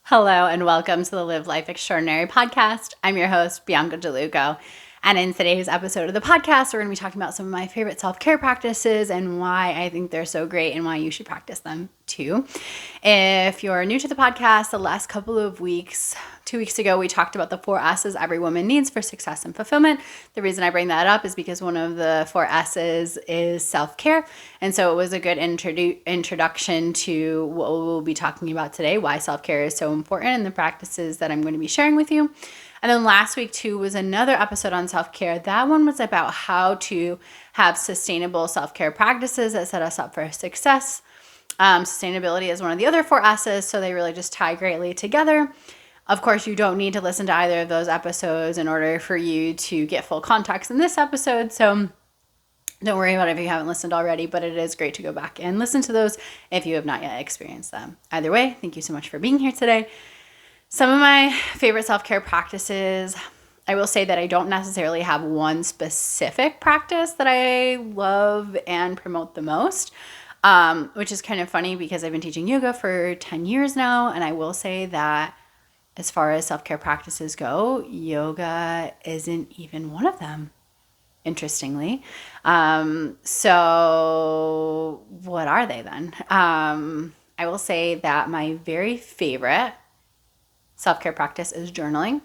Hello and welcome to the Live Life Extraordinary podcast. I'm your host, Bianca DeLuco. And in today's episode of the podcast, we're going to be talking about some of my favorite self-care practices and why I think they're so great and why you should practice them too. If you're new to the podcast, the last couple of weeks, 2 weeks ago, we talked about the 4 S's every woman needs for success and fulfillment. The reason I bring that up is because one of the 4 S's is self-care. And so it was a good introduction to what we'll be talking about today, why self-care is so important and the practices that I'm going to be sharing with you. And then last week, too, was another episode on self-care. That one was about how to have sustainable self-care practices that set us up for success. Sustainability is one of the other 4 S's, so they really just tie greatly together. Of course, you don't need to listen to either of those episodes in order for you to get full context in this episode, so don't worry about it if you haven't listened already, but it is great to go back and listen to those if you have not yet experienced them. Either way, thank you so much for being here today. Some of my favorite self-care practices, I will say that I don't necessarily have one specific practice that I love and promote the most, which is kind of funny because I've been teaching yoga for 10 years now, and I will say that as far as self-care practices go, yoga isn't even one of them, interestingly. So what are they then? I will say that my very favorite self-care practice is journaling.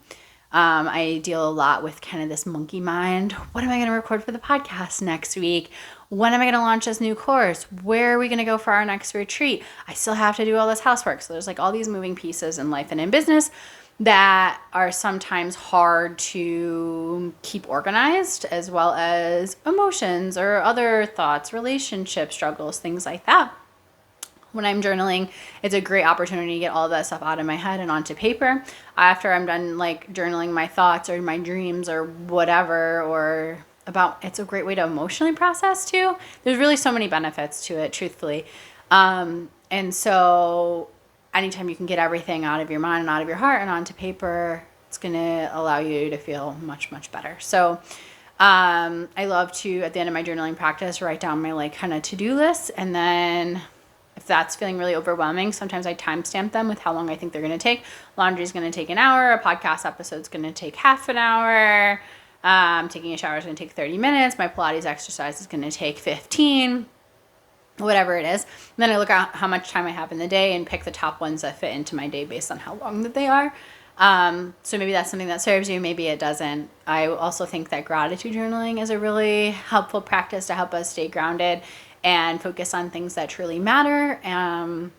I deal a lot with kind of this monkey mind. What am I going to record for the podcast next week? When am I going to launch this new course? Where are we going to go for our next retreat? I still have to do all this housework. So there's like all these moving pieces in life and in business that are sometimes hard to keep organized, as well as emotions or other thoughts, relationship struggles, things like that. When I'm journaling, it's a great opportunity to get all of that stuff out of my head and onto paper. After I'm done like journaling my thoughts or my dreams or whatever, or about, it's a great way to emotionally process too. There's really so many benefits to it, truthfully. And so anytime you can get everything out of your mind and out of your heart and onto paper, it's going to allow you to feel much, much better. So I love to, at the end of my journaling practice, write down my like kind of to-do list, and then if that's feeling really overwhelming, sometimes I timestamp them with how long I think they're going to take. Laundry is going to take an hour. A podcast episode is going to take half an hour. Taking a shower is going to take 30 minutes. My Pilates exercise is going to take 15, whatever it is. And then I look at how much time I have in the day and pick the top ones that fit into my day based on how long that they are. So maybe that's something that serves you. Maybe it doesn't. I also think that gratitude journaling is a really helpful practice to help us stay grounded and focus on things that truly matter, and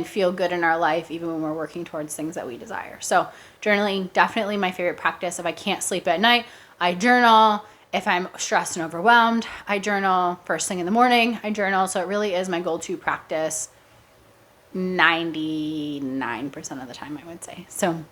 feel good in our life even when we're working towards things that we desire. So journaling, definitely my favorite practice. If I can't sleep at night, I journal. If I'm stressed and overwhelmed, I journal. First thing in the morning, I journal. So it really is my go-to practice 99% of the time, I would say. So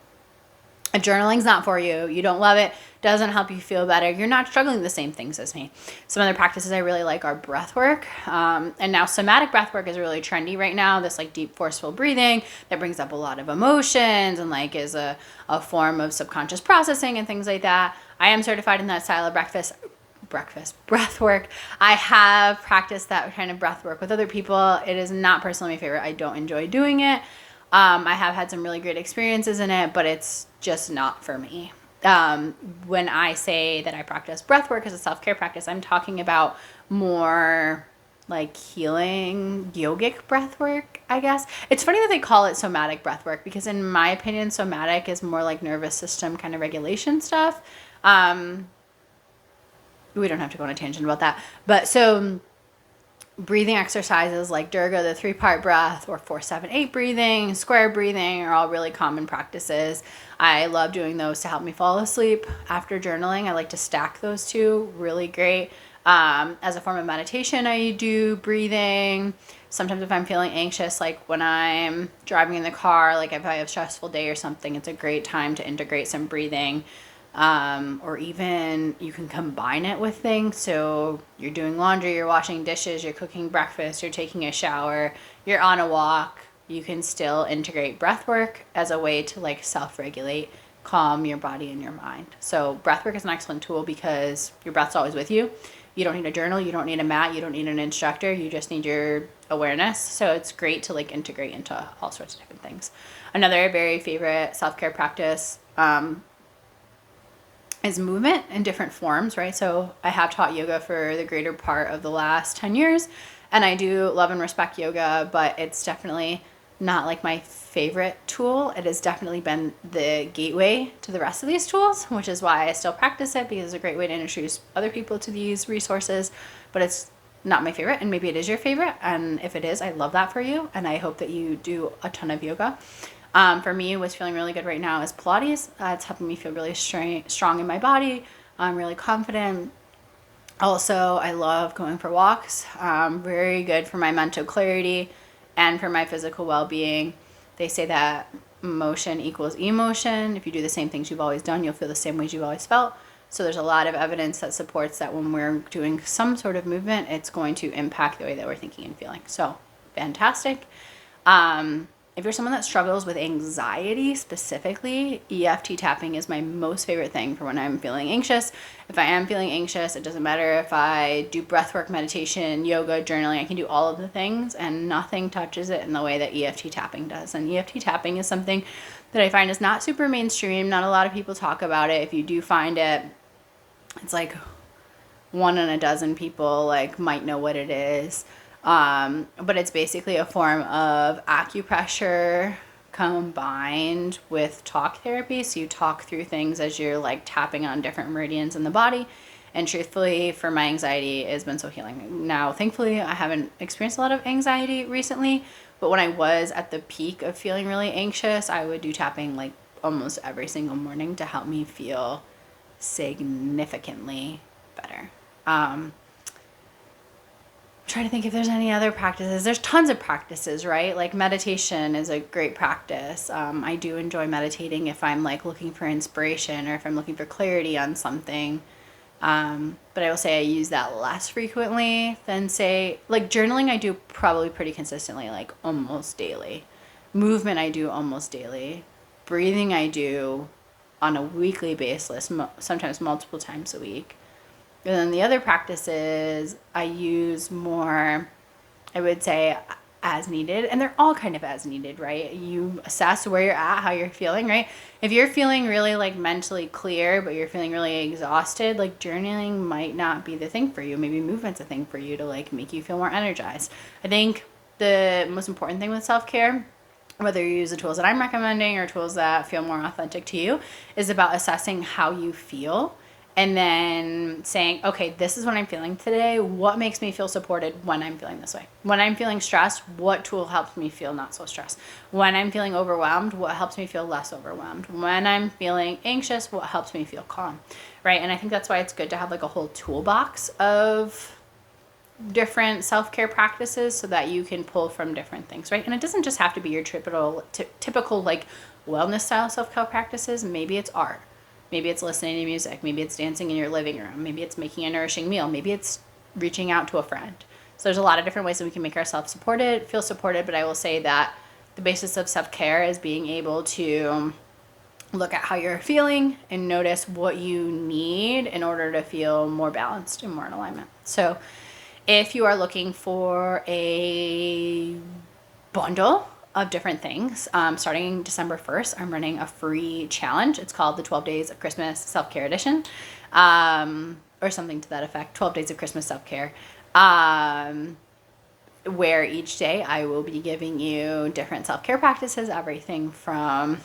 if journaling's not for you, you don't love it, doesn't help you feel better, you're not struggling the same things as me. Some other practices I really like are breath work. And now somatic breath work is really trendy right now. This like deep, forceful breathing that brings up a lot of emotions and like is a form of subconscious processing and things like that. I am certified in that style of breath work. I have practiced that kind of breath work with other people. It is not personally my favorite. I don't enjoy doing it. I have had some really great experiences in it, but it's just not for me. When I say that I practice breath work as a self-care practice, I'm talking about more like healing, yogic breath work, I guess. It's funny that they call it somatic breath work because in my opinion, somatic is more like nervous system kind of regulation stuff. We don't have to go on a tangent about that. But so breathing exercises like Durga, the 3-part breath, or 4-7-8 breathing, square breathing are all really common practices. I love doing those to help me fall asleep after journaling. I like to stack those two, really great. As a form of meditation, I do breathing. Sometimes if I'm feeling anxious, like when I'm driving in the car, like if I have a stressful day or something, it's a great time to integrate some breathing. Or even you can combine it with things. So you're doing laundry, you're washing dishes, you're cooking breakfast, you're taking a shower, you're on a walk. You can still integrate breath work as a way to like self-regulate, calm your body and your mind. So breath work is an excellent tool because your breath's always with you. You don't need a journal, you don't need a mat, you don't need an instructor, you just need your awareness. So it's great to like integrate into all sorts of different things. Another very favorite self-care practice is movement in different forms, right? So I have taught yoga for the greater part of the last 10 years, and I do love and respect yoga, but it's definitely not like my favorite tool. It has definitely been the gateway to the rest of these tools, which is why I still practice it, because it's a great way to introduce other people to these resources, but it's not my favorite, and maybe it is your favorite, and if it is, I love that for you, and I hope that you do a ton of yoga. For me, what's feeling really good right now is Pilates. It's helping me feel really strong in my body. I'm really confident. Also, I love going for walks. Very good for my mental clarity and for my physical well-being. They say that motion equals emotion. If you do the same things you've always done, you'll feel the same ways you've always felt. So there's a lot of evidence that supports that when we're doing some sort of movement, it's going to impact the way that we're thinking and feeling. So fantastic. If you're someone that struggles with anxiety specifically, EFT tapping is my most favorite thing for when I'm feeling anxious. If I am feeling anxious, it doesn't matter if I do breathwork, meditation, yoga, journaling, I can do all of the things, and nothing touches it in the way that EFT tapping does. And EFT tapping is something that I find is not super mainstream. Not a lot of people talk about it. If you do find it, it's like 1 in a dozen people like might know what it is. But it's basically a form of acupressure combined with talk therapy. So you talk through things as you're like tapping on different meridians in the body. And truthfully, for my anxiety, it's been so healing. Now, thankfully, I haven't experienced a lot of anxiety recently, but when I was at the peak of feeling really anxious, I would do tapping like almost every single morning to help me feel significantly better. Try to think if there's any other practices. There's tons of practices, right? Like meditation is a great practice. I do enjoy meditating if I'm like looking for inspiration or if I'm looking for clarity on something. But I will say I use that less frequently than say like journaling. I do probably pretty consistently, like almost daily. Movement I do almost daily. Breathing I do on a weekly basis, sometimes multiple times a week. And then the other practices I use more, I would say, as needed. And they're all kind of as needed, right? You assess where you're at, how you're feeling, right? If you're feeling really like mentally clear, but you're feeling really exhausted, like journaling might not be the thing for you. Maybe movement's a thing for you to like make you feel more energized. I think the most important thing with self-care, whether you use the tools that I'm recommending or tools that feel more authentic to you, is about assessing how you feel. And then saying, okay, this is what I'm feeling today. What makes me feel supported when I'm feeling this way? When I'm feeling stressed, what tool helps me feel not so stressed? When I'm feeling overwhelmed, what helps me feel less overwhelmed? When I'm feeling anxious, what helps me feel calm, right? And I think that's why it's good to have like a whole toolbox of different self-care practices so that you can pull from different things, right? And it doesn't just have to be your typical like wellness style self-care practices. Maybe it's art. Maybe it's listening to music. Maybe it's dancing in your living room. Maybe it's making a nourishing meal. Maybe it's reaching out to a friend. So there's a lot of different ways that we can make ourselves feel supported. But I will say that the basis of self-care is being able to look at how you're feeling and notice what you need in order to feel more balanced and more in alignment. So if you are looking for a bundle of different things, starting December 1st, I'm running a free challenge. It's called the 12 Days of Christmas Self-Care Edition, or something to that effect, 12 Days of Christmas Self-Care, where each day I will be giving you different self-care practices, everything from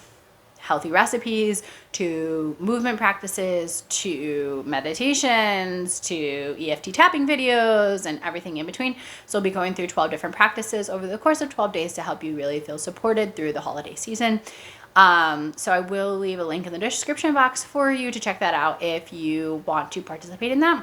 healthy recipes to movement practices to meditations to EFT tapping videos and everything in between. So I'll be going through 12 different practices over the course of 12 days to help you really feel supported through the holiday season. So I will leave a link in the description box for you to check that out if you want to participate in that.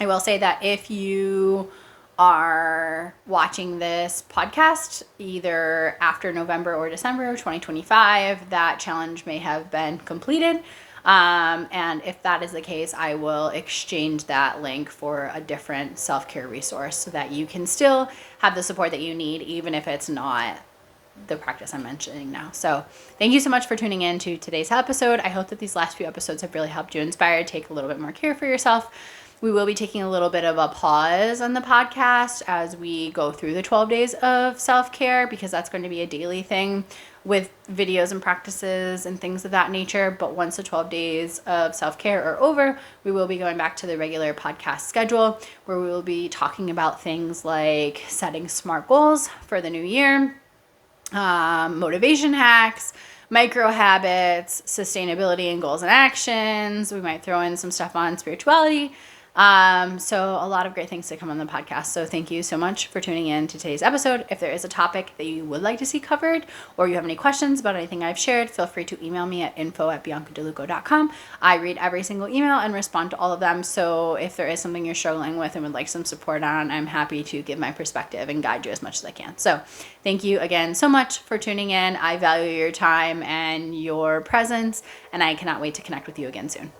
I will say that if you are watching this podcast either after November or December of 2025, that challenge may have been completed. And if that is the case, I will exchange that link for a different self-care resource so that you can still have the support that you need, even if it's not the practice I'm mentioning now. So thank you so much for tuning in to today's episode. I hope that these last few episodes have really helped you inspire, take a little bit more care for yourself. We will be taking a little bit of a pause on the podcast as we go through the 12 days of self-care, because that's going to be a daily thing with videos and practices and things of that nature. But once the 12 days of self-care are over, we will be going back to the regular podcast schedule, where we will be talking about things like setting SMART goals for the new year, motivation hacks, micro habits, sustainability and goals and actions. We might throw in some stuff on spirituality. So a lot of great things to come on the podcast. So thank you so much for tuning in to today's episode. If there is a topic that you would like to see covered, or you have any questions about anything I've shared, feel free to email me at info@biancadeluco.com. I read every single email and respond to all of them. So if there is something you're struggling with and would like some support on, I'm happy to give my perspective and guide you as much as I can. So thank you again so much for tuning in. I value your time and your presence, and I cannot wait to connect with you again soon.